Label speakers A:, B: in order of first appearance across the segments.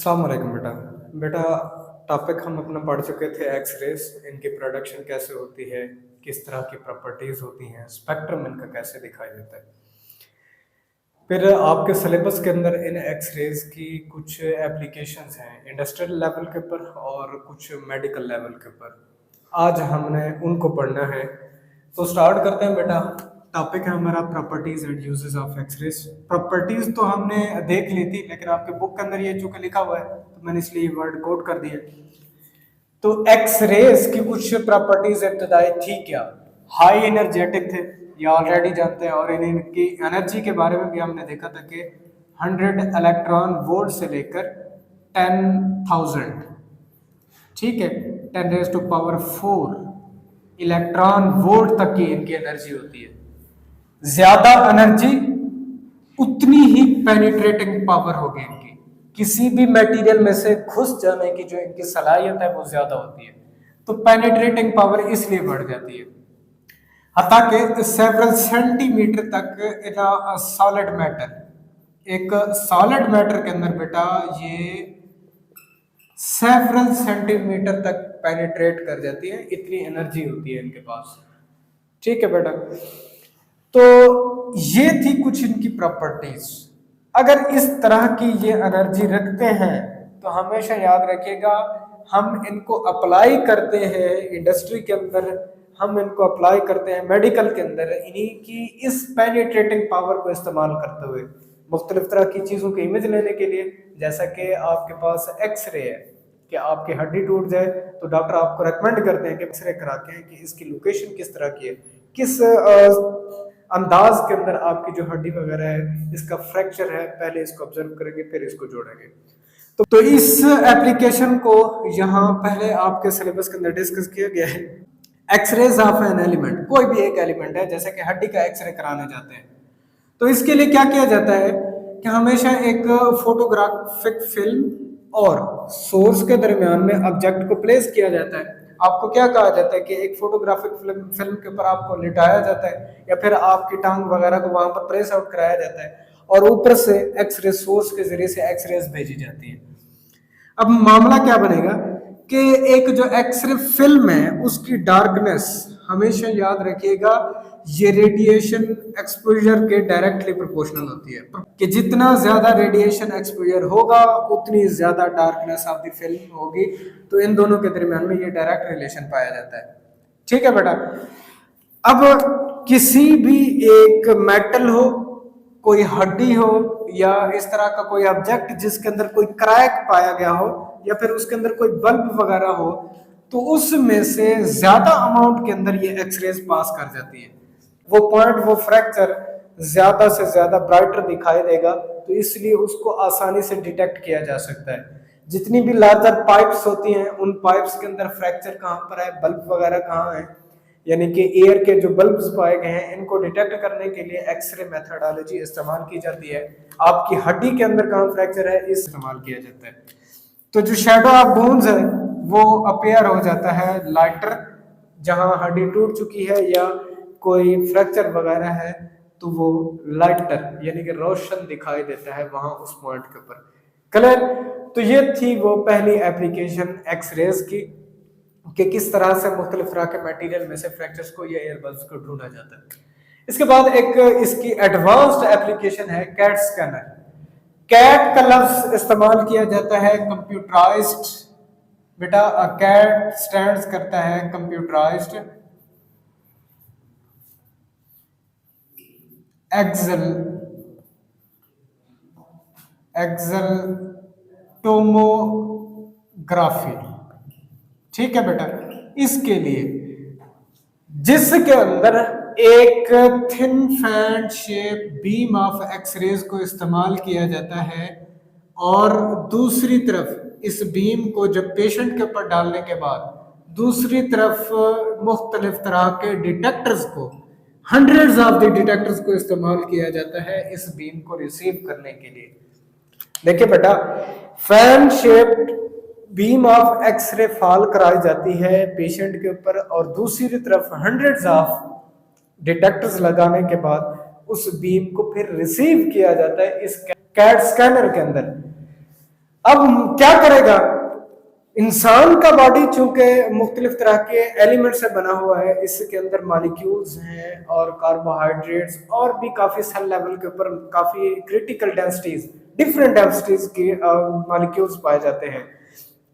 A: अस्सलामुअलैकुम बेटा। बेटा, टॉपिक हम अपना पढ़ चुके थे एक्स-रेज़, इनकी प्रोडक्शन कैसे होती है, किस तरह की प्रॉपर्टीज़ होती हैं, स्पेक्ट्रम इनका कैसे दिखाई देता है। फिर आपके सिलेबस के अंदर इन एक्स-रेज़ की कुछ एप्लीकेशंस हैं, इंडस्ट्रियल लेवल के ऊपर और कुछ मेडिकल लेवल के ऊपर। आज हमने उनको पढ़ना है, तो स्टार्ट करते हैं बेटा। टॉपिक है हमारा properties and uses of X-rays. Properties तो हमने देख ली थी, लेकिन आपके बुक के अंदर ये चूंकि लिखा हुआ है तो मैंने इसलिए ये वर्ड कोड कर दिया। तो एक्स-रेज की कुछ प्रॉपर्टीज इब्तदाई थी क्या? हाई एनर्जेटिक थे, ये ऑलरेडी जानते हैं, और इनकी एनर्जी के बारे में भी हमने देखा था कि 100 इलेक्ट्रॉन वोल्ट से लेकर 10,000, ठीक है, 10⁻⁴ इलेक्ट्रॉन वोल्ट तक की इनकी एनर्जी होती है। ज्यादा एनर्जी उतनी ही पेनिट्रेटिंग पावर होगी इनकी, किसी भी मटेरियल में से घुस जाने की जो इनकी सलाहियत है वो ज्यादा होती है, तो पेनिट्रेटिंग पावर इसलिए बढ़ जाती है। हता कि सेवरल सेंटीमीटर तक इन सॉलिड मैटर, एक सॉलिड मैटर के अंदर बेटा ये सेवरल सेंटीमीटर तक पेनिट्रेट कर जाती है, इतनी एनर्जी होती है इनके पास। ठीक है बेटा, तो ये थी कुछ इनकी प्रॉपर्टीज। अगर इस तरह की ये एनर्जी रखते हैं तो हमेशा याद रखिएगा, हम इनको अप्लाई करते हैं इंडस्ट्री के अंदर, हम इनको अप्लाई करते हैं मेडिकल के अंदर, इन्हीं की इस पेनिट्रेटिंग पावर को इस्तेमाल करते हुए मुख्तलिफ तरह की चीज़ों की इमेज लेने के लिए। जैसा कि आपके पास एक्सरे है कि आपकी हड्डी टूट जाए तो डॉक्टर आपको रेकमेंड करते हैं कि एक्सरे करा के कि इसकी लोकेशन किस तरह की है, किस अंदाज के अंदर आपकी जो हड्डी वगैरह है, इसका फ्रैक्चर है, पहले इसको ऑब्जर्व करेंगे फिर इसको जोड़ेंगे। तो इस एप्लीकेशन को यहाँ पहले आपके सिलेबस के अंदर डिस्कस किया गया है। एक्सरेज ऑफ एन एलिमेंट, कोई भी एक एलिमेंट है, जैसे कि हड्डी का एक्सरे कराने जाते हैं, तो इसके लिए क्या किया जाता है कि हमेशा एक फोटोग्राफिक फिल्म और सोर्स के दरमियान में ऑब्जेक्ट को प्लेस किया जाता है। आपको क्या कहा जाता है कि एक फोटोग्राफिक फिल्म के ऊपर आपको लिटाया जाता है या फिर आपकी टांग वगैरह को वहां पर प्रेस आउट कराया जाता है और ऊपर से एक्सरे सोर्स के जरिए से एक्सरेज भेजी जाती है। अब मामला क्या बनेगा कि एक जो एक्सरे फिल्म है उसकी डार्कनेस हमेशा याद रखिएगा, ये रेडिएशन एक्सपोजर के डायरेक्टली प्रोपोर्शनल होती है, कि जितना ज्यादा रेडिएशन एक्सपोजर होगा उतनी ज्यादा डार्कनेस ऑफ द फिल्म होगी। तो इन दोनों के दरमियान में ये डायरेक्ट रिलेशन पाया जाता है। ठीक है बेटा, अब किसी भी एक मेटल हो, कोई हड्डी हो, या इस तरह का कोई ऑब्जेक्ट जिसके अंदर कोई क्रैक पाया गया हो या फिर उसके अंदर कोई बल्ब वगैरह हो, तो उसमें से ज्यादा अमाउंट के अंदर ये एक्सरेज पास कर जाती है। वो पॉइंट, वो फ्रैक्चर ज्यादा से ज्यादा ब्राइटर दिखाई देगा, तो इसलिए उसको आसानी से डिटेक्ट किया जा सकता है। जितनी भी लार्जर पाइप्स होती हैं, उन पाइप्स के अंदर फ्रैक्चर कहाँ पर है, बल्ब वगैरह कहाँ है, यानी कि एयर के जो बल्ब्स पाए गए हैं, इनको डिटेक्ट करने के लिए एक्सरे मेथोडोलॉजी इस्तेमाल की जाती है। आपकी हड्डी के अंदर कहाँ फ्रैक्चर है, इस इस्तेमाल किया जाता है। तो जो शेडो ऑफ बोन्स है वो अपेयर हो जाता है लाइटर, जहां हड्डी टूट चुकी है या कोई फ्रैक्चर वगैरह है तो वो लाइटर यानी कि रोशन दिखाई देता है वहां उस पॉइंट के ऊपर। क्लियर? तो ये थी वो पहली एप्लीकेशन एक्सरेज की, कि किस तरह से मुख्तलिफ तरह के मटेरियल में से फ्रैक्चर्स को या एयरबल्स को ढूंढा जाता है। इसके बाद एक इसकी एडवांस्ड एप्लीकेशन है कैट स्कैनर। कैट का लफ्ज इस्तेमाल किया जाता है कंप्यूटराइज्ड, बेटा कैट स्टैंड्स करता है कंप्यूटराइज्ड एक्सल टोमोग्राफी। ठीक है बेटा, इसके लिए जिसके अंदर एक thin fan shape beam of x-rays को इस्तेमाल किया जाता है, और दूसरी तरफ इस बीम को जब पेशेंट के ऊपर डालने के बाद दूसरी तरफ मुख्तलिफ तरह के डिटेक्टर्स को, हंड्रेड्स ऑफ द डिटेक्टर्स को इस्तेमाल किया जाता है इस बीम को रिसीव करने के लिए। देखिए बेटा, fan shaped beam of x-ray fall कराई जाती है पेशेंट के ऊपर, और दूसरी तरफ हंड्रेड्स ऑफ डिटेक्टर्स लगाने के बाद उस बीम को फिर रिसीव किया जाता है इस कैट स्कैनर के अंदर। अब क्या करेगा, इंसान का बॉडी चूंकि मुख्तलिफ तरह के एलिमेंट से बना हुआ है, इसके अंदर मॉलिक्यूल्स हैं और कार्बोहाइड्रेट्स और भी काफी सेल लेवल के ऊपर काफी क्रिटिकल डेंसिटीज, डिफरेंट डेंसिटीज के मॉलिक्यूल्स पाए जाते हैं।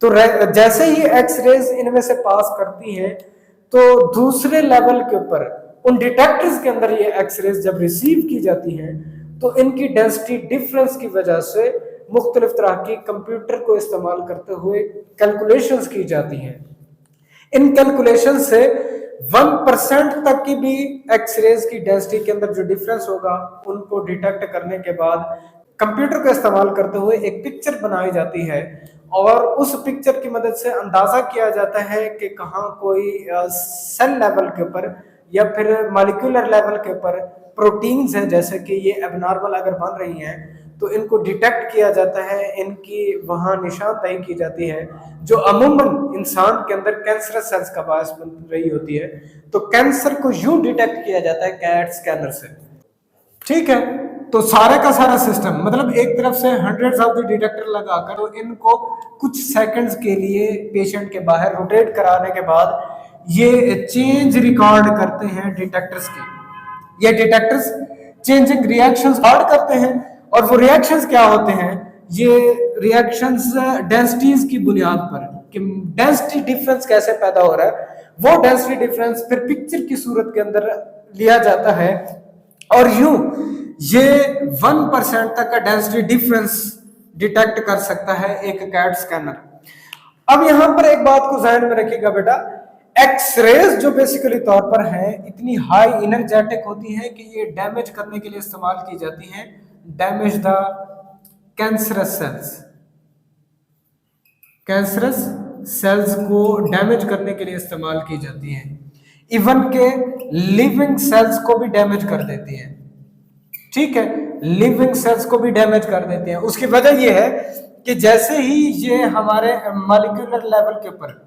A: तो जैसे ही एक्स रेज इनमें से पास करती हैं तो दूसरे लेवल के ऊपर उन डिटेक्टर्स के अंदर ये एक्स रेज जब रिसीव की जाती हैं तो इनकी डेंसिटी डिफरेंस की वजह से मुख्तलिफ तरह की कंप्यूटर को इस्तेमाल करते हुए कैलकुलेशंस की जाती हैं। इन कैलकुलेशन से 1% तक की भी एक्स रेज की डेंसिटी के अंदर जो डिफरेंस होगा उनको डिटेक्ट करने के बाद कंप्यूटर को इस्तेमाल करते हुए एक पिक्चर बनाई जाती है और उस पिक्चर की मदद से अंदाजा किया जाता है कि कहाँ कोई सेल लेवल के ऊपर या फिर मॉलिक्यूलर लेवल के ऊपर प्रोटीन्स हैं, जैसे कि ये एबनॉर्मल अगर बन रही हैं तो इनको डिटेक्ट किया जाता है, इनकी वहां निशानदेही की जाती है, जो अमूमन इंसान के अंदर कैंसरस सेल्स का बायस बन रही होती है। तो कैंसर को यूं डिटेक्ट किया जाता है कैट स्कैनर से। ठीक है, तो सारे का सारा सिस्टम मतलब एक तरफ से हंड्रेड्स ऑफ द डिटेक्टर लगाकर तो इनको कुछ सेकंड्स के लिए पेशेंट के बाहर रोटेट कराने के बाद ये चेंज रिकॉर्ड करते हैं डिटेक्टर्स की। ये डिटेक्टर्स चेंजिंग रिएक्शंस रिकॉर्ड करते हैं और वो रिएक्शंस क्या होते हैं, ये रिएक्शंस डेंसिटीज की बुनियाद पर कि डेंसिटी डिफरेंस कैसे पैदा हो रहा है, वो डेंसिटी डिफरेंस फिर पिक्चर की सूरत के अंदर लिया जाता है और यूं ये 1% तक का डेंसिटी डिफरेंस डिटेक्ट कर सकता है एक कैट स्कैनर। अब यहां पर एक बात को ध्यान में रखिएगा बेटा, एक्सरेज जो बेसिकली तौर पर है इतनी हाई एनर्जेटिक होती है कि ये डैमेज करने के लिए इस्तेमाल की जाती हैं, damage the cancerous cells, cancerous cells को डैमेज करने के लिए इस्तेमाल की जाती हैं, इवन के लिविंग सेल्स को भी डैमेज कर देती हैं। ठीक है, लिविंग सेल्स को भी डैमेज कर देते हैं। उसकी वजह यह है कि जैसे ही ये हमारे मॉलिक्यूलर लेवल के ऊपर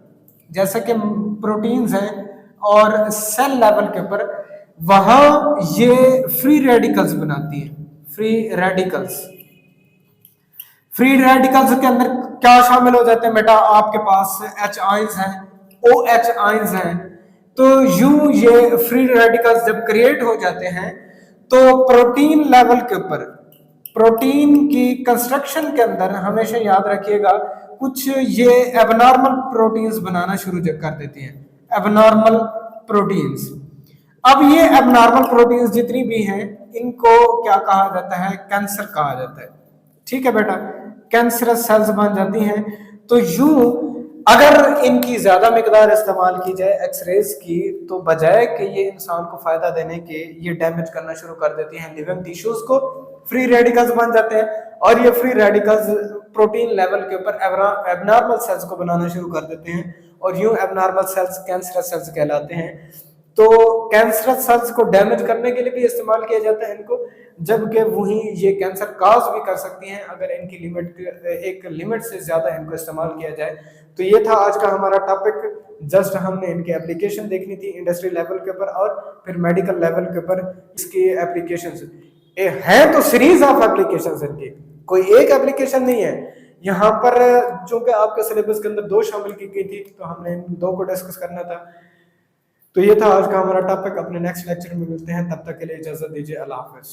A: जैसे कि प्रोटीन्स हैं और सेल लेवल के ऊपर वहां ये फ्री रेडिकल्स बनाती है, फ्री रेडिकल्स। फ्री रेडिकल्स के अंदर क्या शामिल हो जाते हैं बेटा, आपके पास H आयंस हैं, OH आयंस हैं। तो यूं ये फ्री रेडिकल्स जब क्रिएट हो जाते हैं तो प्रोटीन लेवल के ऊपर प्रोटीन की कंस्ट्रक्शन के अंदर हमेशा याद रखिएगा कुछ ये एबनॉर्मल प्रोटीन्स बनाना शुरू कर देती हैं, एबनॉर्मल प्रोटीन्स। अब ये एबनॉर्मल प्रोटीन्स जितनी भी हैं इनको क्या कहा जाता है, कैंसर कहा जाता है। ठीक है बेटा, कैंसरस सेल्स बन जाती हैं। तो यूं अगर इनकी ज्यादा मिकदार इस्तेमाल की जाए एक्सरेज की तो बजाय कि ये इंसान को फायदा देने के ये डैमेज करना शुरू कर देती हैं लिविंग टिश्यूज को, फ्री रेडिकल्स बन जाते हैं और ये फ्री रेडिकल्स प्रोटीन लेवल के ऊपर एबनॉर्मल सेल्स को बनाना शुरू कर देते हैं और यूं एबनॉर्मल सेल्स कैंसरस सेल्स कहलाते हैं। तो कैंसरस सेल्स को डैमेज करने के लिए भी इस्तेमाल किया जाता है इनको, जबकि वही ये कैंसर काज भी कर सकती हैं अगर इनकी एक लिमिट से ज्यादा इनको इस्तेमाल किया जाए। तो ये था आज का हमारा टॉपिक, जस्ट हमने इनकी एप्लीकेशन देखनी थी इंडस्ट्री लेवल के ऊपर और फिर मेडिकल लेवल के ऊपर इसकी एप्लीकेशंस है। तो सीरीज ऑफ एप्लीकेशंस इनकी, कोई एक एप्लीकेशन नहीं है। यहाँ पर चूंकि आपके सिलेबस के अंदर 2 शामिल की गई थी तो हमने इन 2 को डिस्कस करना था। तो ये था आज का हमारा टॉपिक, अपने नेक्स्ट लेक्चर में मिलते हैं, तब तक के लिए इजाजत दीजिए, अल्लाह हाफिज।